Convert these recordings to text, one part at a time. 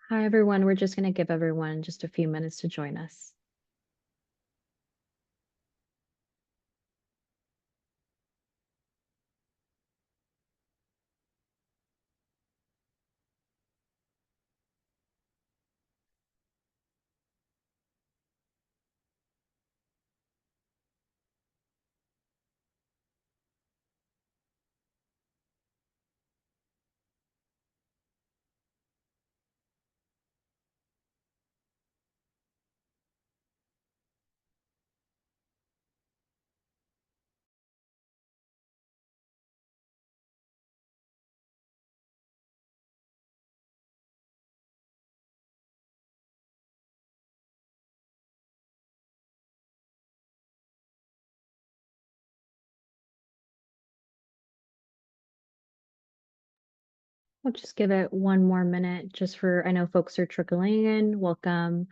Hi, everyone. We're just going to give everyone just a few minutes to join us. We'll just give it one more minute just for, I know folks are trickling in. Welcome.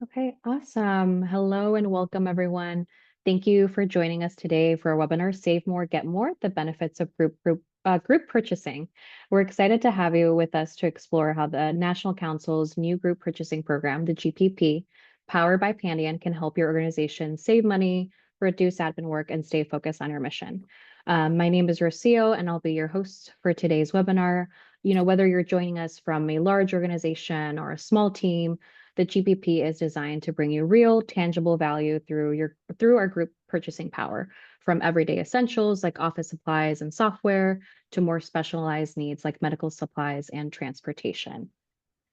Okay, awesome. Hello and welcome, everyone. Thank you for joining us today for our webinar, Save More, Get More, the benefits of group purchasing. We're excited to have you with us to explore how the National Council's new group purchasing program, the GPP, powered by Pandion, can help your organization save money, reduce admin work, and stay focused on your mission. My name is Rocio, and I'll be your host for today's webinar. Whether you're joining us from a large organization or a small team, the GPP is designed to bring you real, tangible value through our group purchasing power, from everyday essentials like office supplies and software to more specialized needs like medical supplies and transportation.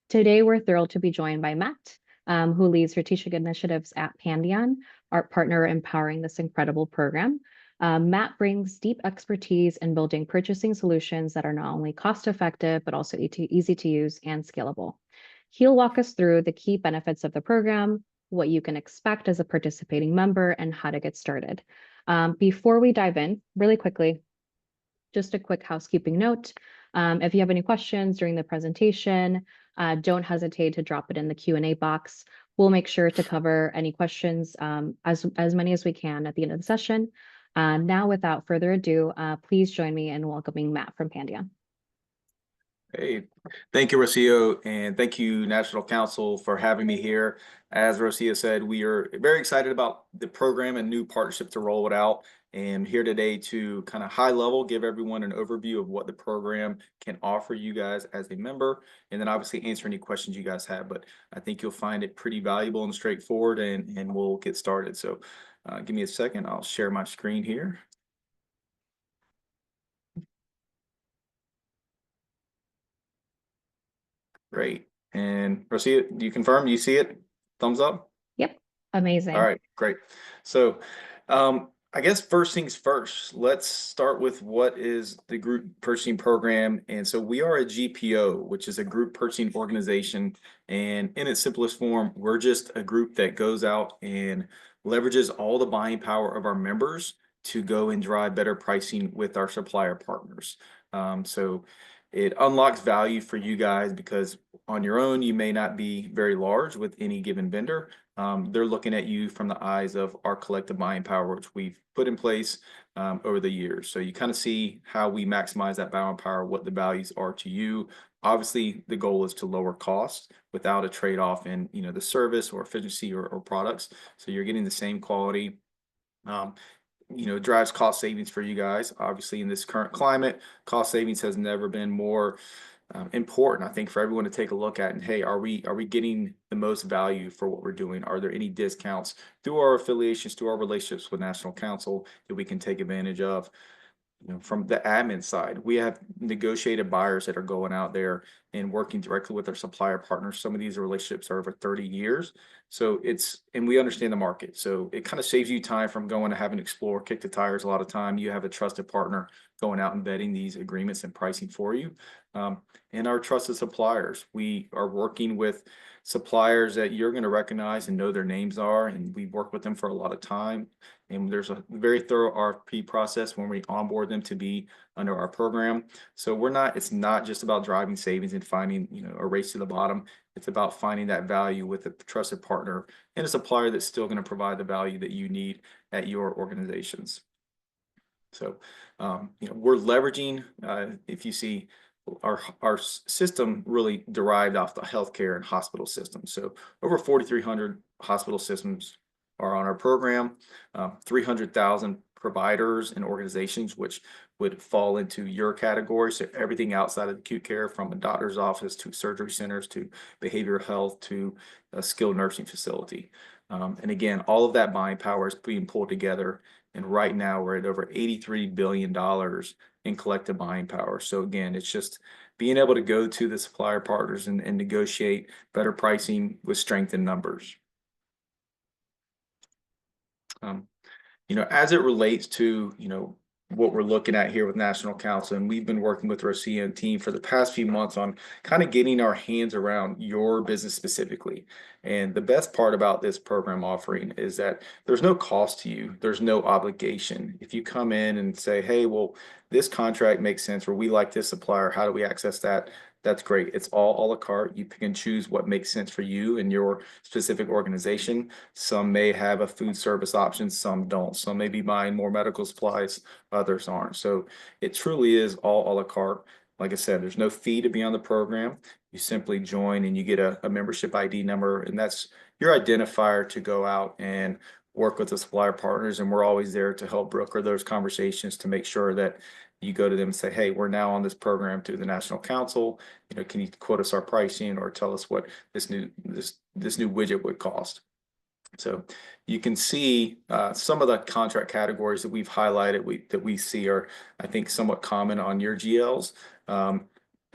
Today, we're thrilled to be joined by Matt, who leads strategic initiatives at Pandion, our partner empowering this incredible program. Matt brings deep expertise in building purchasing solutions that are not only cost effective, but also easy to use and scalable. He'll walk us through the key benefits of the program, what you can expect as a participating member, and how to get started. Before we dive in, really quickly, just a quick housekeeping note. If you have any questions during the presentation, don't hesitate to drop it in the Q&A box. We'll make sure to cover any questions, as many as we can at the end of the session. Now, without further ado, please join me in welcoming Matt from Pandion. Hey, thank you, Rocio, and thank you, National Council, for having me here. As Rocio said, we are very excited about the program and new partnership to roll it out. And here today to kind of high level give everyone an overview of what the program can offer you guys as a member, and then obviously answer any questions you guys have. But I think you'll find it pretty valuable and straightforward, and we'll get started. So give me a second. I'll share my screen here. Great. And Rocio, do you confirm you see it? Thumbs up? Yep, amazing. All right, great. So I guess first things first, let's start with what is the group purchasing program. And so we are a GPO, which is a group purchasing organization. And in its simplest form, we're just a group that goes out and leverages all the buying power of our members to go and drive better pricing with our supplier partners. So it unlocks value for you guys because on your own, you may not be very large with any given vendor. They're looking at you from the eyes of our collective buying power, which we've put in place over the years. So you kind of see how we maximize that buying power, what the values are to you. Obviously, the goal is to lower costs without a trade-off in the service or efficiency or products. So you're getting the same quality. Drives cost savings for you guys. Obviously, in this current climate, cost savings has never been more important, I think, for everyone to take a look at. And hey, are we getting the most value for what we're doing? Are there any discounts through our affiliations, through our relationships with National Council that we can take advantage of? from the admin side, we have negotiated buyers that are going out there and working directly with our supplier partners. Some of these relationships are over 30 years. So and we understand the market. So it kind of saves you time from going to having to explore, kick the tires a lot of time. You have a trusted partner going out and vetting these agreements and pricing for you. And our trusted suppliers, we are working with suppliers that you're going to recognize and know their names are, and we work with them for a lot of time. And there's a very thorough RFP process when we onboard them to be under our program. So it's not just about driving savings and finding, a race to the bottom. It's about finding that value with a trusted partner and a supplier that's still going to provide the value that you need at your organizations. So, we're leveraging, if you see, our system really derived off the healthcare and hospital system. So over 4,300 hospital systems are on our program, 300,000 providers and organizations, which would fall into your category. So everything outside of acute care, from a doctor's office to surgery centers to behavioral health to a skilled nursing facility. And again, all of that buying power is being pulled together. And right now we're at over $83 billion in collective buying power. So again, it's just being able to go to the supplier partners and negotiate better pricing with strength in numbers. As it relates to, what we're looking at here with National Council, and we've been working with our CM team for the past few months on kind of getting our hands around your business specifically. And the best part about this program offering is that there's no cost to you. There's no obligation. If you come in and say, hey, well, this contract makes sense, or we like this supplier, how do we access that? That's great. It's all a la carte. You pick and choose what makes sense for you and your specific organization. Some may have a food service option, some don't. Some may be buying more medical supplies, others aren't. So it truly is all a la carte. Like I said, there's no fee to be on the program. You simply join and you get a membership ID number, and that's your identifier to go out and work with the supplier partners. And we're always there to help broker those conversations to make sure that you go to them and say, hey, we're now on this program through the National Council. Can you quote us our pricing or tell us what this new widget would cost? So you can see some of the contract categories that we've highlighted that we see are, I think, somewhat common on your GLs.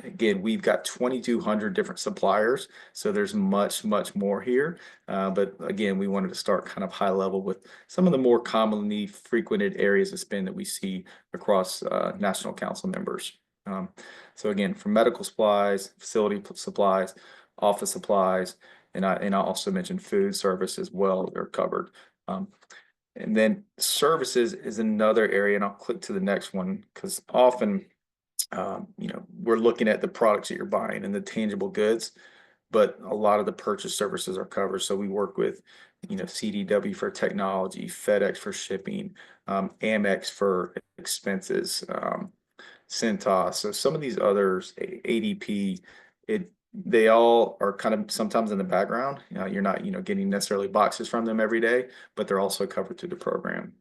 Again, we've got 2,200 different suppliers, so there's much more here. But again, we wanted to start kind of high level with some of the more commonly frequented areas of spend that we see across National Council members. So again, from medical supplies, facility supplies, office supplies, and I also mentioned food service as well, they're covered. And then services is another area, and I'll click to the next one because often we're looking at the products that you're buying and the tangible goods, but a lot of the purchase services are covered. So we work with, CDW for technology, FedEx for shipping, Amex for expenses, Cintas. So some of these others, ADP, they all are kind of sometimes in the background. You're not, getting necessarily boxes from them every day, but they're also covered through the program.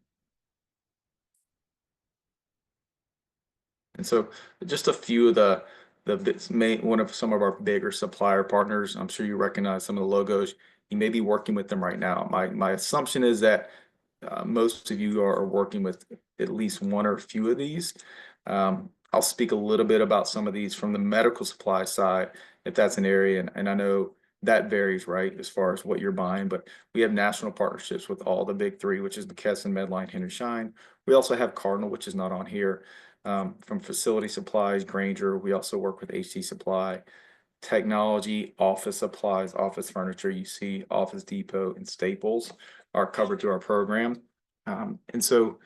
And so just a few of one of some of our bigger supplier partners. I'm sure you recognize some of the logos. You may be working with them right now. My assumption is that most of you are working with at least one or a few of these. I'll speak a little bit about some of these from the medical supply side, if that's an area, and I know that varies, right, as far as what you're buying, but we have national partnerships with all the big three, which is McKesson, Medline, Henry Schein. We also have Cardinal, which is not on here. From facility supplies, Grainger, we also work with HC Supply. Technology, office supplies, office furniture, you see Office Depot and Staples are covered through our program. And so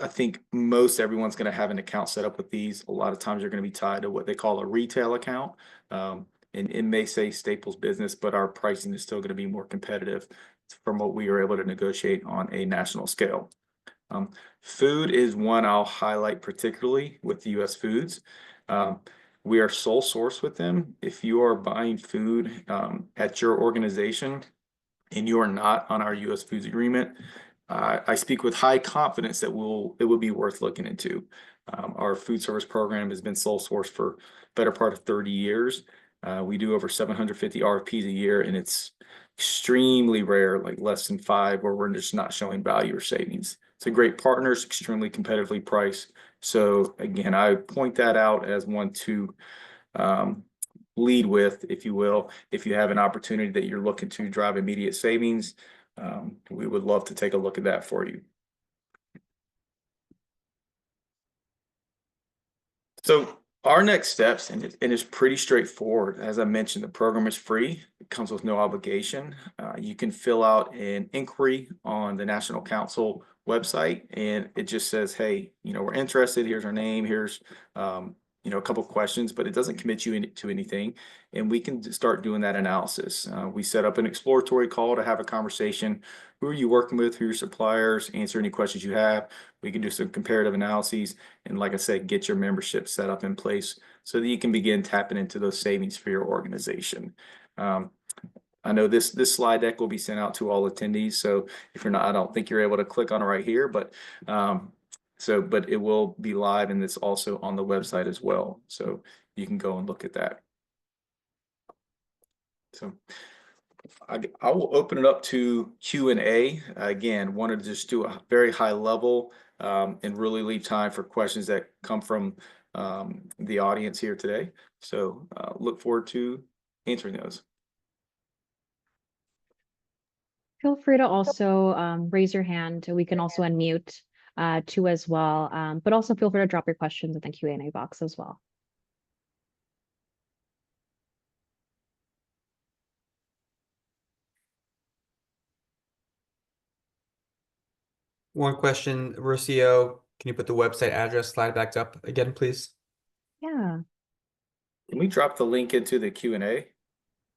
I think most everyone's going to have an account set up with these. A lot of times you're going to be tied to what they call a retail account. And it may say Staples Business, but our pricing is still going to be more competitive from what we are able to negotiate on a national scale. Food is one I'll highlight particularly with US Foods. We are sole source with them. If you are buying food at your organization and you are not on our US Foods agreement, I speak with high confidence that it would be worth looking into. Our food service program has been sole source for better part of 30 years. We do over 750 RFPs a year, and it's extremely rare, like less than 5, where we're just not showing value or savings. It's a great partner, it's extremely competitively priced, So again, I point that out as one to lead with, if you will. If you have an opportunity that you're looking to drive immediate savings, we would love to take a look at that for you. So our next steps, and it's pretty straightforward. As I mentioned, the program is free. It comes with no obligation. You can fill out an inquiry on the National Council website, and it just says, hey, we're interested. Here's our name. Here's, a couple of questions, but it doesn't commit you to anything. And we can start doing that analysis. We set up an exploratory call to have a conversation. Who are you working with? Who are your suppliers? Answer any questions you have. We can do some comparative analyses. And like I said, get your membership set up in place so that you can begin tapping into those savings for your organization. I know this slide deck will be sent out to all attendees. So if you're not, I don't think you're able to click on it right here, but but it will be live, and it's also on the website as well. So you can go and look at that. So I will open it up to Q&A. Again, wanted to just do a very high level and really leave time for questions that come from the audience here today. So look forward to answering those. Feel free to also raise your hand. We can also unmute too as well. But also feel free to drop your questions in the Q&A box as well. One question, Rocio, can you put the website address slide back up again, please? Yeah. Can we drop the link into the Q&A?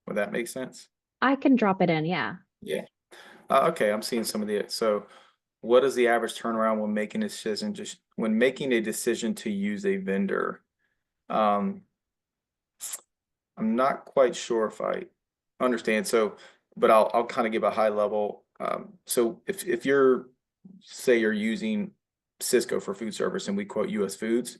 Would that make sense? I can drop it in, yeah. Yeah. Okay, I'm seeing some of the, so what is the average turnaround when making a decision, when making a decision to use a vendor? I'm not quite sure if I understand. So, but I'll kind of give a high level. So if you're, say you're using Cisco for food service and we quote US Foods,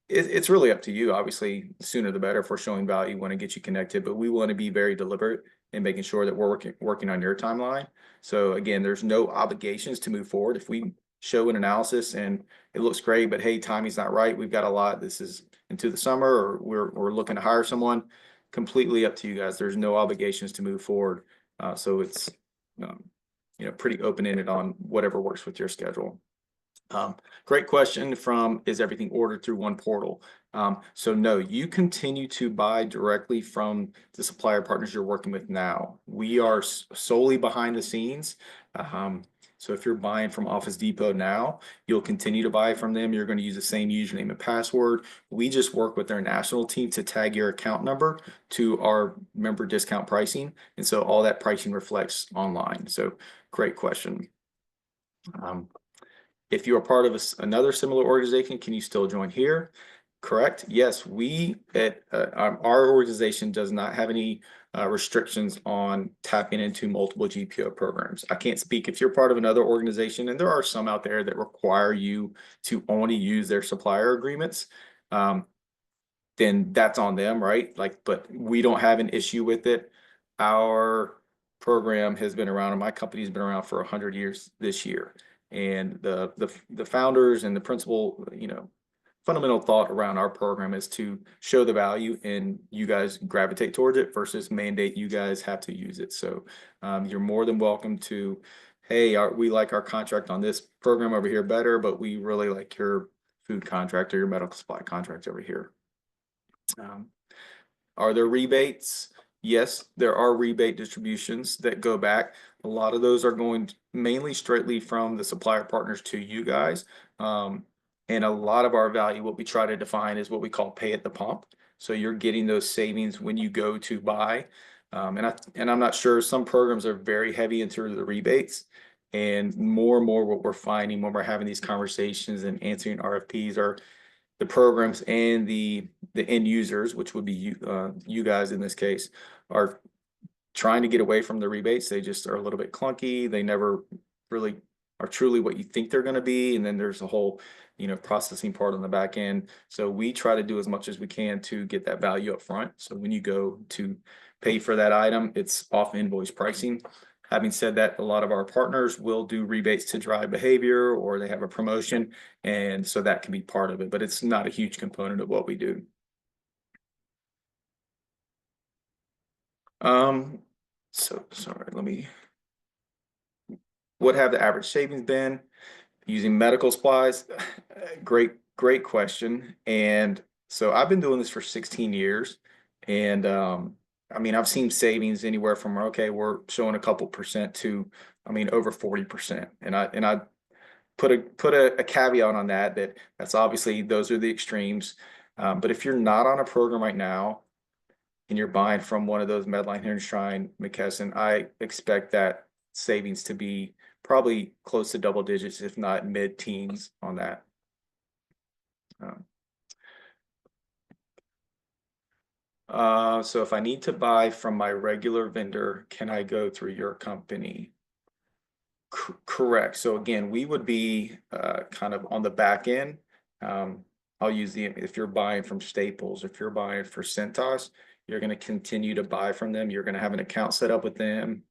it's really up to you. Obviously, the sooner the better. If we're showing value, we want to get you connected, but we want to be very deliberate in making sure that we're working on your timeline. So again, there's no obligations to move forward. If we show an analysis and it looks great, but hey, timing's not right, we've got a lot, this is into the summer, or we're looking to hire someone, completely up to you guys. There's no obligations to move forward. So it's pretty open-ended on whatever works with your schedule. Great question from, is everything ordered through one portal? So no, you continue to buy directly from the supplier partners you're working with now. We are solely behind the scenes. So if you're buying from Office Depot now, you'll continue to buy from them. You're going to use the same username and password. We just work with their national team to tag your account number to our member discount pricing. And so all that pricing reflects online. So great question. If you are part of another similar organization, can you still join here? Correct. Yes, we at our organization does not have any restrictions on tapping into multiple GPO programs. I can't speak if you're part of another organization, and there are some out there that require you to only use their supplier agreements. Then that's on them, right? But we don't have an issue with it. Our program has been around, and my company has been around for 100 years this year. And the founders and the principal, fundamental thought around our program is to show the value and you guys gravitate towards it versus mandate you guys have to use it. So you're more than welcome to, hey, we like our contract on this program over here better, but we really like your food contract or your medical supply contract over here. Are there rebates? Yes, there are rebate distributions that go back. A lot of those are going mainly straightly from the supplier partners to you guys. And a lot of our value, what we try to define is what we call pay at the pump. So you're getting those savings when you go to buy. And I'm not sure, some programs are very heavy into the rebates. And more what we're finding when we're having these conversations and answering RFPs are the programs and the end users, which would be you guys in this case, are trying to get away from the rebates. They just are a little bit clunky. They never really are truly what you think they're going to be. And then there's a whole, processing part on the back end. So we try to do as much as we can to get that value up front. So when you go to pay for that item, it's off invoice pricing. Having said that, a lot of our partners will do rebates to drive behavior, or they have a promotion, and so that can be part of it, but it's not a huge component of what we do. So sorry, what have the average savings been using medical supplies? Great question. And so I've been doing this for 16 years, and I mean, I've seen savings anywhere from, okay, we're showing a couple percent to, I mean, over 40%. And I put a caveat on that's obviously those are the extremes. But if you're not on a program right now and you're buying from one of those Medline, Henry Schein, McKesson, I expect that savings to be probably close to double digits, if not mid-teens on that. So if I need to buy from my regular vendor, can I go through your company? Correct. So again, we would be kind of on the back end. I'll use if you're buying from Staples, if you're buying for Cintas, you're going to continue to buy from them. You're going to have an account set up with them.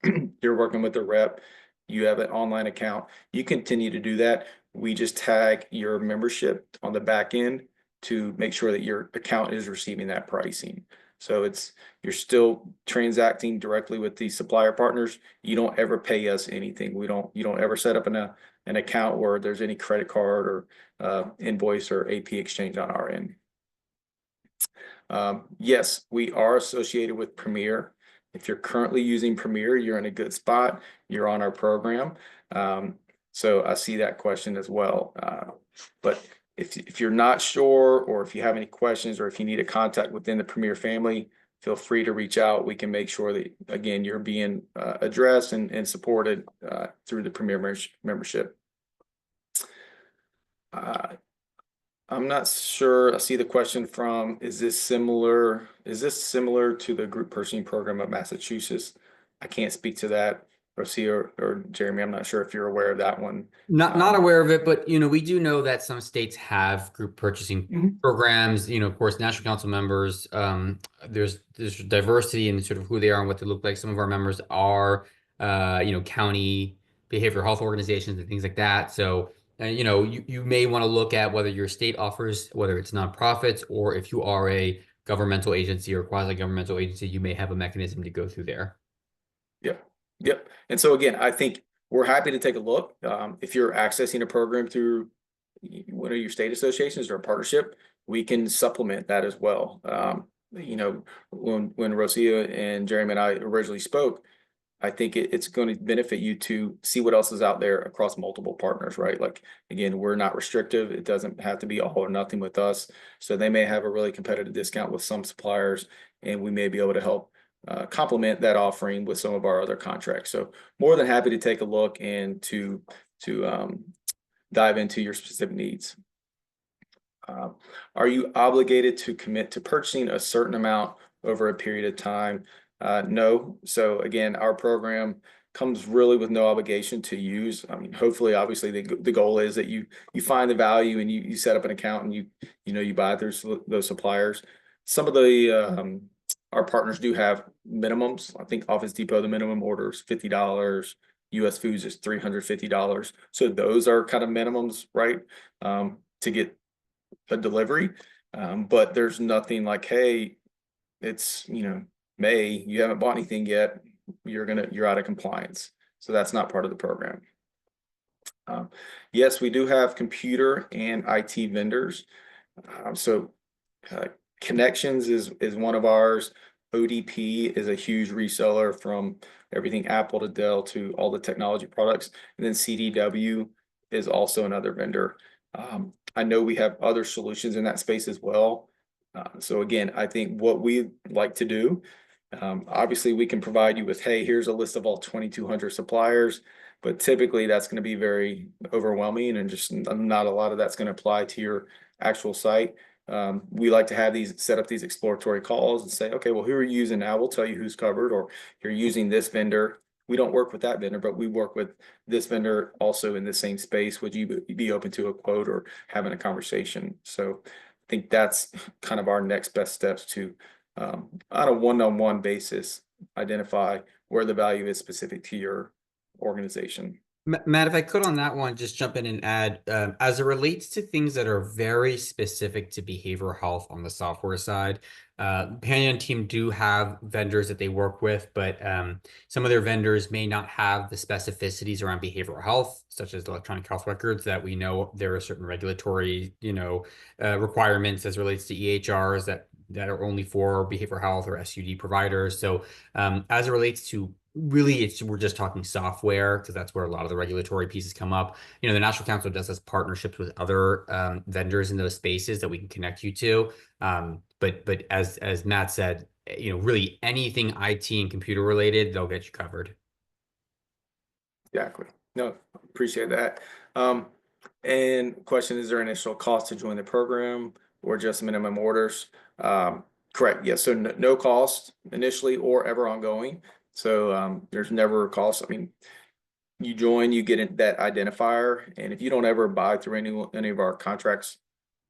You're working with the rep. You have an online account. You continue to do that. We just tag your membership on the back end to make sure that your account is receiving that pricing. So you're still transacting directly with the supplier partners. You don't ever pay us anything. You don't ever set up an account where there's any credit card or invoice or AP exchange on our end. Yes, we are associated with Premier. If you're currently using Premier, you're in a good spot. You're on our program. So I see that question as well. But if you're not sure, or if you have any questions, or if you need a contact within the Premier family, feel free to reach out. We can make sure that, again, you're being addressed and supported through the Premier membership. I'm not sure. I see the question from, is this similar to the group purchasing program of Massachusetts? I can't speak to that. Rocio or Jeremy, I'm not sure if you're aware of that one. Not aware of it, but we do know that some states have group purchasing programs. Of course, National Council members. There's diversity in sort of who they are and what they look like. Some of our members are, county behavioral health organizations and things like that. So, you may want to look at whether your state offers, whether it's nonprofits or if you are a governmental agency or quasi-governmental agency, you may have a mechanism to go through there. Yep. And so again, I think we're happy to take a look. If you're accessing a program through one of your state associations or a partnership, we can supplement that as well. When Rocio and Jeremy and I originally spoke, I think it's going to benefit you to see what else is out there across multiple partners, right? Like, again, we're not restrictive. It doesn't have to be all or nothing with us. So they may have a really competitive discount with some suppliers, and we may be able to help complement that offering with some of our other contracts. So more than happy to take a look and to dive into your specific needs. Are you obligated to commit to purchasing a certain amount over a period of time? No. So again, our program comes really with no obligation to use. I mean, hopefully, obviously, the goal is that you find the value and you set up an account and you buy through those suppliers. Some of the our partners do have minimums. I think Office Depot, the minimum order is $50. US Foods is $350. So those are kind of minimums, right? To get a delivery. But there's nothing like, hey, it's, May, you haven't bought anything yet, you're out of compliance. So that's not part of the program. Yes, we do have computer and IT vendors. Connections is one of ours. ODP is a huge reseller from everything Apple to Dell to all the technology products. And then CDW is also another vendor. I know we have other solutions in that space as well. So again, I think what we like to do, obviously we can provide you with, hey, here's a list of all 2,200 suppliers, but typically that's going to be very overwhelming and just not a lot of that's going to apply to your actual site. We like to set up these exploratory calls and say, okay, well, who are you using now? We'll tell you who's covered, or you're using this vendor. We don't work with that vendor, but we work with this vendor also in the same space. Would you be open to a quote or having a conversation? So I think that's kind of our next best steps to, on a one-on-one basis, identify where the value is specific to your organization. Matt, if I could on that one, just jump in and add, as it relates to things that are very specific to behavioral health on the software side, Panion team do have vendors that they work with, but some of their vendors may not have the specificities around behavioral health, such as electronic health records, that we know there are certain regulatory, requirements as it relates to EHRs that are only for behavioral health or SUD providers. So as it relates to really, we're just talking software because that's where a lot of the regulatory pieces come up. The National Council does has partnerships with other vendors in those spaces that we can connect you to. But as Matt said, really anything IT and computer related, they'll get you covered. Exactly. No, appreciate that. And question, is there initial cost to join the program or just minimum orders? Correct. Yes. So no cost initially or ever ongoing. So there's never a cost. I mean, you join, you get that identifier, and if you don't ever buy through any of our contracts,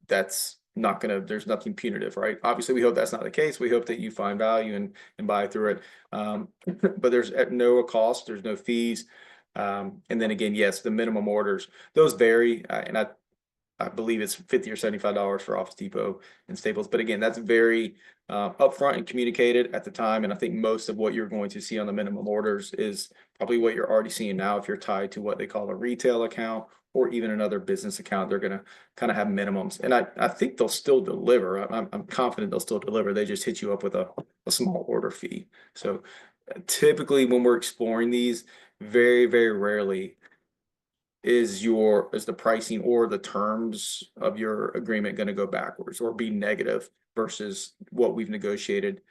that's not gonna, there's nothing punitive, right? Obviously, we hope that's not the case. We hope that you find value and buy through it. But there's at no cost, there's no fees. And then again, yes, the minimum orders, those vary, and I believe it's $50 or $75 for Office Depot and Staples. But again, that's very upfront and communicated at the time. And I think most of what you're going to see on the minimum orders is probably what you're already seeing now. If you're tied to what they call a retail account or even another business account, they're going to kind of have minimums. And I think they'll still deliver. I'm confident they'll still deliver. They just hit you up with a small order fee. So typically when we're exploring these, very, very rarely is the pricing or the terms of your agreement going to go backwards or be negative versus what we've negotiated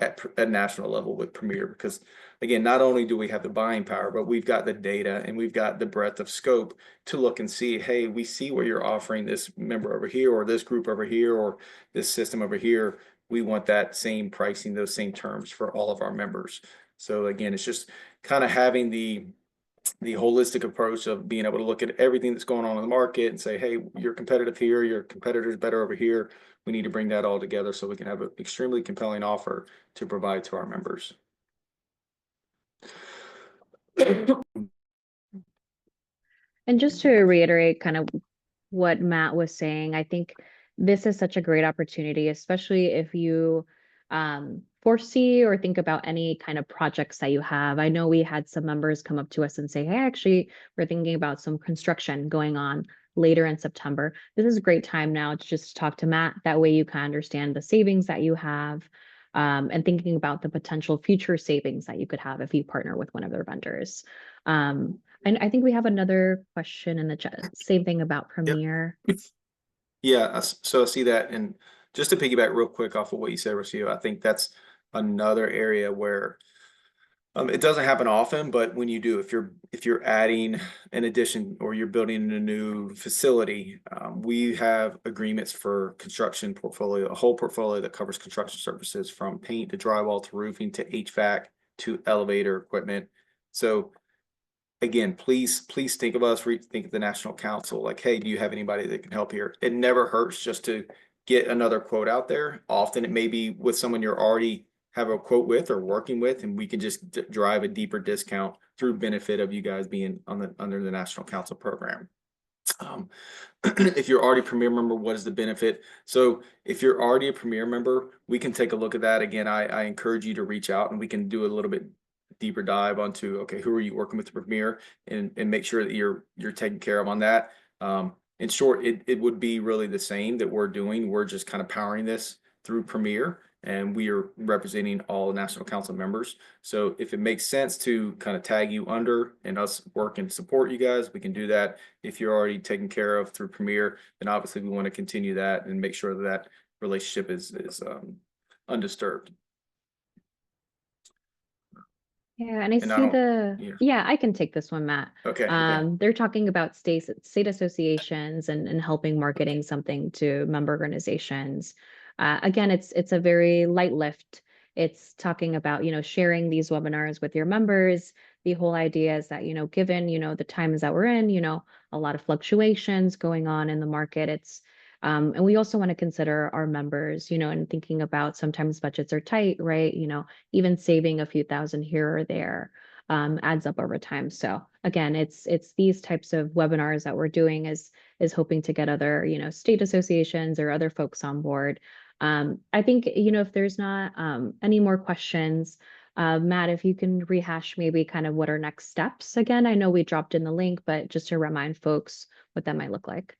at national level with Premier? Because again, not only do we have the buying power, but we've got the data and we've got the breadth of scope to look and see, hey, we see what you're offering this member over here or this group over here or this system over here. We want that same pricing, those same terms for all of our members. So again, it's just kind of having the holistic approach of being able to look at everything that's going on in the market and say, hey, you're competitive here, your competitor's better over here. We need to bring that all together so we can have an extremely compelling offer to provide to our members. And just to reiterate kind of what Matt was saying, I think this is such a great opportunity, especially if you foresee or think about any kind of projects that you have. I know we had some members come up to us and say, hey, actually, we're thinking about some construction going on later in September. This is a great time now to just talk to Matt. That way you can understand the savings that you have and thinking about the potential future savings that you could have if you partner with one of their vendors. And I think we have another question in the chat, same thing about Premier. Yeah, so I see that. And just to piggyback real quick off of what you said, Rocio, I think that's another area where it doesn't happen often, but when you do, if you're adding an addition or you're building a new facility, we have agreements for construction portfolio, a whole portfolio that covers construction services from paint to drywall to roofing to HVAC to elevator equipment. So again, please think of us, think of the National Council, like, hey, do you have anybody that can help here? It never hurts just to get another quote out there. Often it may be with someone you're already have a quote with or working with, and we can just drive a deeper discount through benefit of you guys being under the National Council program. If you're already a Premier member, what is the benefit? So if you're already a Premier member, we can take a look at that. Again, I encourage you to reach out and we can do a little bit deeper dive onto, okay, who are you working with the Premier and make sure that you're taken care of on that. In short, it would be really the same that we're doing. We're just kind of powering this through Premier, and we are representing all National Council members. So if it makes sense to kind of tag you under and us work and support you guys, we can do that. If you're already taken care of through Premier, then obviously we want to continue that and make sure that relationship is undisturbed. Yeah, and I see yeah, I can take this one, Matt. Okay. They're talking about state associations and helping marketing something to member organizations. Again, it's a very light lift. It's talking about, sharing these webinars with your members. The whole idea is that, given, the times that we're in, a lot of fluctuations going on in the market, it's And we also want to consider our members, and thinking about sometimes budgets are tight, right? Even saving a few thousand here or there adds up over time. So again, it's these types of webinars that we're doing is hoping to get other, state associations or other folks on board. I think, if there's not any more questions, Matt, if you can rehash maybe kind of what our next steps again. I know we dropped in the link, but just to remind folks what that might look like.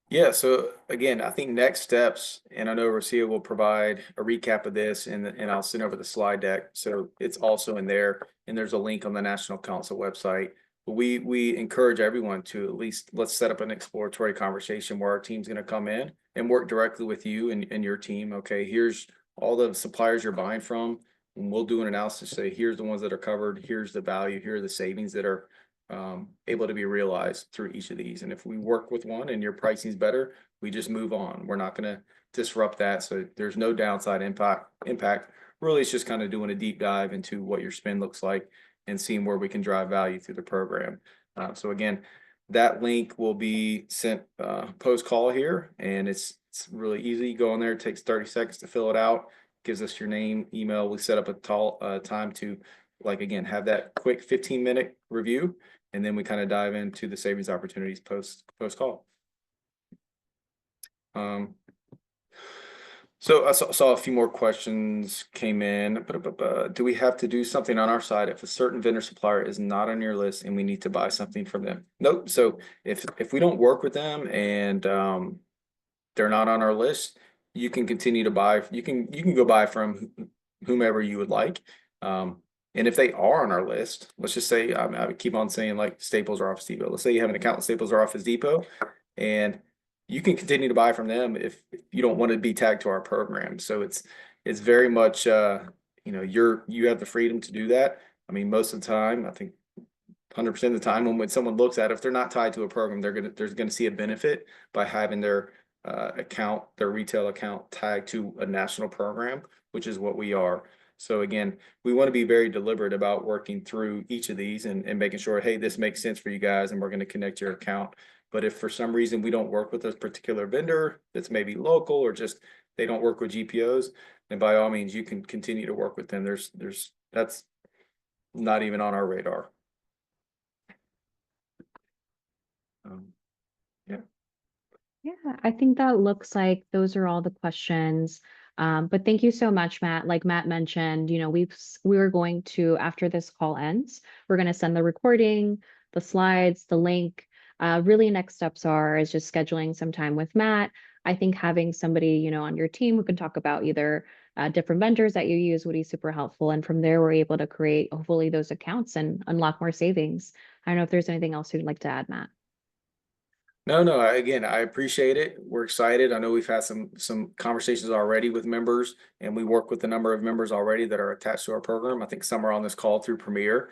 Yeah, so again, I think next steps, and I know Rocio will provide a recap of this, and I'll send over the slide deck. So it's also in there, and there's a link on the National Council website. But we encourage everyone to at least let's set up an exploratory conversation where our team's going to come in and work directly with you and your team. Okay, here's all the suppliers you're buying from, and we'll do an analysis. Say here's the ones that are covered, here's the value, here are the savings that are able to be realized through each of these. And if we work with one and your pricing is better, we just move on. We're not going to disrupt that. So there's no downside impact. Really, it's just kind of doing a deep dive into what your spend looks like and seeing where we can drive value through the program. So again, that link will be sent post call here, and it's really easy. Go on there. It takes 30 seconds to fill it out. Gives us your name, email. We set up a time to, like, again, have that quick 15-minute review. And then we kind of dive into the savings opportunities post call. So I saw a few more questions came in. Do we have to do something on our side if a certain vendor supplier is not on your list and we need to buy something from them? Nope. So if we don't work with them and they're not on our list, you can continue to buy. You can go buy from whomever you would like. And if they are on our list, let's just say, I would keep on saying like Staples or Office Depot. Let's say you have an account with Staples or Office Depot, and you can continue to buy from them if you don't want to be tagged to our program. So it's very much, you have the freedom to do that. I mean, most of the time, I think 100% of the time when someone looks at it, if they're not tied to a program, they're gonna see a benefit by having their retail account tagged to a national program, which is what we are. So again, we want to be very deliberate about working through each of these and making sure, hey, this makes sense for you guys and we're going to connect your account. But if for some reason we don't work with a particular vendor that's maybe local or just they don't work with GPOs, then by all means you can continue to work with them. That's not even on our radar. Yeah, I think that looks like those are all the questions. But thank you so much, Matt. Like Matt mentioned, we're going to, after this call ends, we're going to send the recording, the slides, the link. Really next steps is just scheduling some time with Matt. I think having somebody, on your team who can talk about either different vendors that you use would be super helpful. And from there, we're able to create hopefully those accounts and unlock more savings. I don't know if there's anything else you'd like to add, Matt. No, again, I appreciate it. We're excited. I know we've had some conversations already with members, and we work with a number of members already that are attached to our program. I think some are on this call through Premier.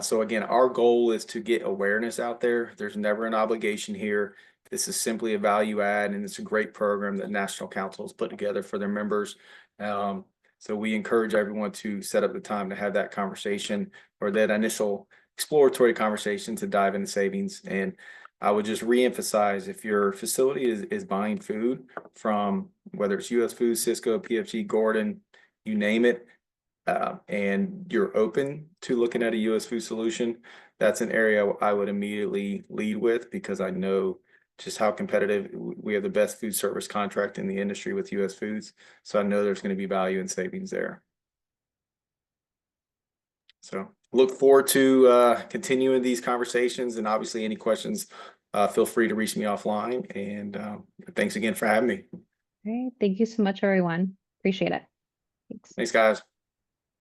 So again, our goal is to get awareness out there. There's never an obligation here. This is simply a value add, and it's a great program that National Council has put together for their members. So we encourage everyone to set up the time to have that conversation or that initial exploratory conversation to dive into savings. And I would just reemphasize, if your facility is buying food from whether it's US Foods, Sysco, PFG, Gordon, you name it, and you're open to looking at a US Food solution, that's an area I would immediately lead with, because I know just how competitive. We have the best food service contract in the industry with US Foods. So I know there's going to be value and savings there. So look forward to continuing these conversations, and obviously any questions, feel free to reach me offline. And thanks again for having me. All right. Thank you so much, everyone. Appreciate it. Thanks. Thanks, guys.